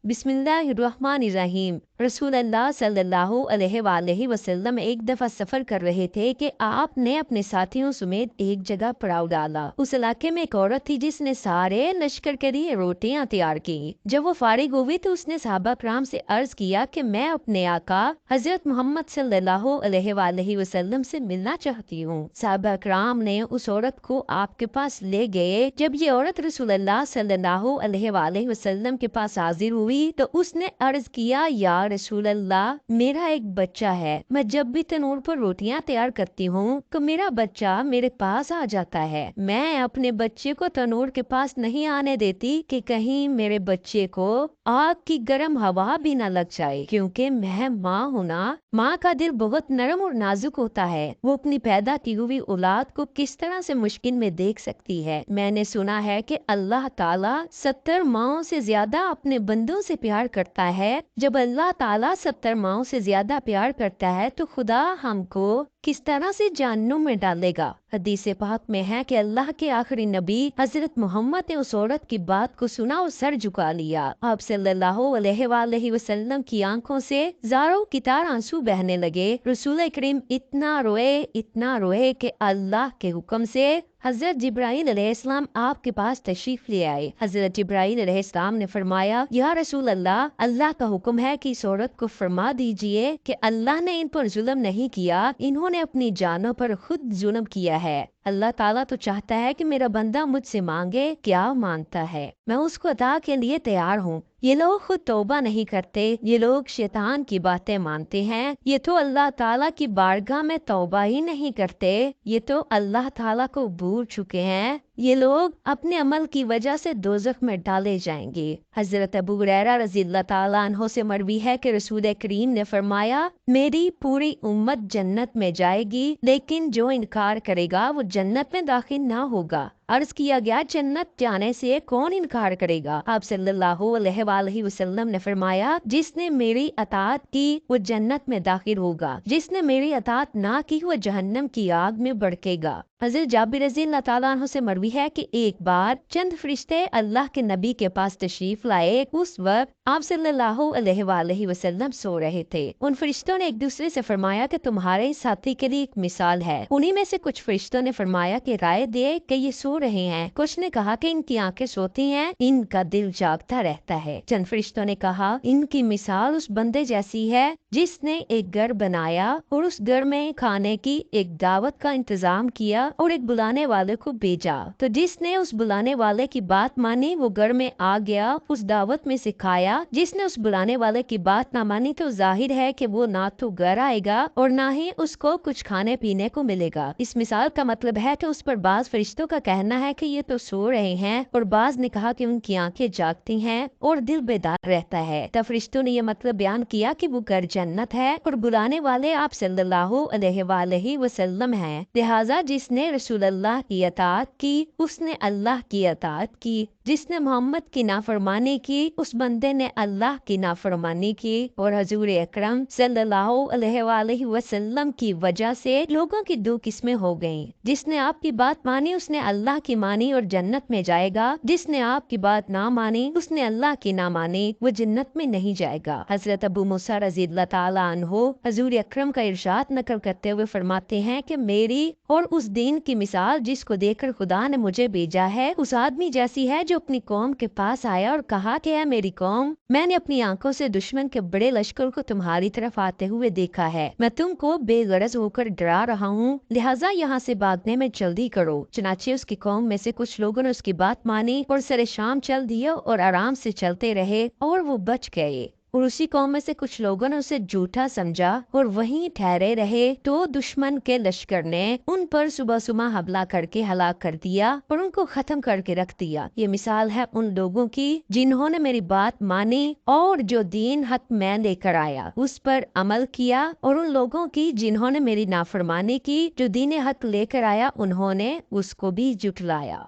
बिस्मिल्लाहिर्रहमानिर्रहीम। रसूल अल्लाह सल्लल्लाहु अलैहि वसल्लम एक दफ़ा सफ़र कर रहे थे कि आपने अपने साथियों समेत एक जगह पड़ाव डाला। उस इलाके में एक औरत थी जिसने सारे लश्कर के लिए रोटियां तैयार की। जब वो फारिग हुई तो उसने सहाबा कराम से अर्ज किया कि मैं अपने आका हजरत मोहम्मद सल्लल्लाहु अलैहि वसल्लम से मिलना चाहती हूँ। सहाबा कराम ने उस औरत को आपके पास ले गए। जब ये औरत रसूल अल्लाह सल्लल्लाहु अलैहि वसल्लम के पास हाजिर हुई तो उसने अर्ज किया, या रसूल अल्लाह, मेरा एक बच्चा है। मैं जब भी तनूर पर रोटियां तैयार करती हूँ तो मेरा बच्चा मेरे पास आ जाता है। मैं अपने बच्चे को तनूर के पास नहीं आने देती कि कहीं मेरे बच्चे को आग की गर्म हवा भी न लग जाए, क्योंकि मैं माँ हूँ ना। माँ का दिल बहुत नरम और नाजुक होता है। वो अपनी पैदा की हुई औलाद को किस तरह से मुश्किल में देख सकती है। मैंने सुना है कि अल्लाह ताला 70 माओं से ज्यादा अपने बंदों से प्यार करता है। जब अल्लाह ताला 70 माओं से ज्यादा प्यार करता है तो खुदा हमको किस तरह से जहन्नुम में डालेगा। हदीस पाक में है कि अल्लाह के आखिरी नबी हजरत मोहम्मद ने उस औरत की बात को सुना और सर झुका लिया। आप सल्लल्लाहु अलैहि वसल्लम की आंखों से ज़ारों की तार आंसू बहने लगे। रसूल करीम इतना रोए कि अल्लाह के हुक्म से हजरत जिब्राइल अलैहिस्सलाम आपके पास तशरीफ ले आए। हजरत जिब्राइल अलैहिस्सलाम ने फरमाया, या रसूल अल्लाह, अल्लाह का हुक्म है कि इस औरत को फरमा दीजिए कि अल्लाह ने इन पर जुल्म नहीं किया, इन्होंने अपनी जानों पर खुद जुल्म किया है। अल्लाह ताला तो चाहता है कि मेरा बंदा मुझसे मांगे, क्या मांगता है मैं उसको अता के लिए तैयार हूँ। ये लोग खुद तौबा नहीं करते, ये लोग शैतान की बातें मानते हैं। ये तो अल्लाह ताला की बारगाह में तौबा ही नहीं करते, ये तो अल्लाह ताला को भूल चुके हैं। ये लोग अपने अमल की वजह से दोज़ख में डाले जाएंगे। हजरत अबू हुरैरा रज़ियल्लाहु ताला अन्हु से मरवी है कि रसूल करीम ने फरमाया, मेरी पूरी उम्मत जन्नत में जाएगी, लेकिन जो इनकार करेगा वो जन्नत में दाखिल ना होगा। अर्ज किया गया, जन्नत जाने से कौन इनकार करेगा? आप सल्लल्लाहु अलैहि वसल्लम ने फरमाया, जिसने मेरी अताअत की वो जन्नत में दाखिल होगा, जिसने मेरी अताअत ना की वो जहन्नम की आग में भड़केगा। हज़रत जाबिर रज़ियल्लाहु ताला अन्हु से मरवी है कि एक बार चंद फरिश्ते अल्लाह के नबी के पास तशरीफ लाए। उस वक्त आप सल्लल्लाहु अलैहि वसल्लम सो रहे थे। उन फरिश्तों ने एक दूसरे से फरमाया कि तुम्हारे साथी के लिए एक मिसाल है। उन्हीं में से कुछ फरिश्तों ने फरमाया कि राय दे कि ये सो रहे हैं। कुछ ने कहा कि इनकी आंखें सोती हैं, इनका दिल जागता रहता है। चंद फरिश्तों ने कहा, इनकी मिसाल उस बंदे जैसी है जिसने एक घर बनाया और उस घर में खाने की एक दावत का इंतजाम किया और एक बुलाने वाले को भेजा। तो जिसने उस बुलाने वाले की बात मानी वो घर में आ गया, उस दावत में से खाया। जिसने उस बुलाने वाले की बात ना मानी तो जाहिर है कि वो ना तो घर आएगा और ना ही उसको कुछ खाने पीने को मिलेगा। इस मिसाल का मतलब है कि उस पर बाज फरिश्तों का कहना है कि ये तो सो रहे हैं, और बाज ने कहा कि उनकी आंखें जागती हैं और दिल बेदार रहता है। तब फरिश्तों ने यह मतलब बयान किया कि वो घर जन्नत है और बुलाने वाले आप सल्लल्लाहु अलैहि वसल्लम हैं। लिहाजा जिसने रसूल अल्लाह की अताअत की उसने अल्लाह की अताअत की, जिसने मोहम्मद की नाफरमानी की उस बंदे ने अल्लाह की नाफरमानी की। और हजूर अकरम सल्लल्लाहु अलैहि वसल्लम की वजह से लोगों की दो किस्में हो गईं। जिसने आपकी बात मानी उसने अल्लाह की मानी और जन्नत में जाएगा, जिसने आपकी बात ना मानी उसने अल्लाह की ना मानी, वो जन्नत में नहीं जाएगा। हजरत अबू मूसा रज़ियल्लाहु ताला अन्हु हजूर अकरम का इरशाद नकल करते हुए फरमाते हैं कि मेरी और उस दीन की मिसाल जिसको देखकर खुदा ने मुझे भेजा है उस आदमी जैसी है जो अपनी कौम के पास आया और कहा कि है मेरी कौम, मैंने अपनी आंखों से दुश्मन के बड़े लश्कर को तुम्हारी तरफ आते हुए देखा है। मैं तुमको बेगरज होकर डरा रहा हूँ, लिहाजा यहाँ से भागने में जल्दी करो। चनाचे उसकी कौम में से कुछ लोगों ने उसकी बात मानी और सरे शाम चल दिया और आराम से चलते रहे और वो बच गए। और उसी कौम में से कुछ लोगों ने उसे झूठा समझा और वहीं ठहरे रहे तो दुश्मन के लश्कर ने उन पर सुबह सुबह हमला करके हलाक कर दिया और उनको खत्म करके रख दिया। ये मिसाल है उन लोगों की जिन्होंने मेरी बात मानी और जो दीन हक मैं लेकर आया उस पर अमल किया, और उन लोगों की जिन्होंने मेरी नाफरमानी की, जो दीन हक लेकर आया उन्होंने उसको भी जुटलाया।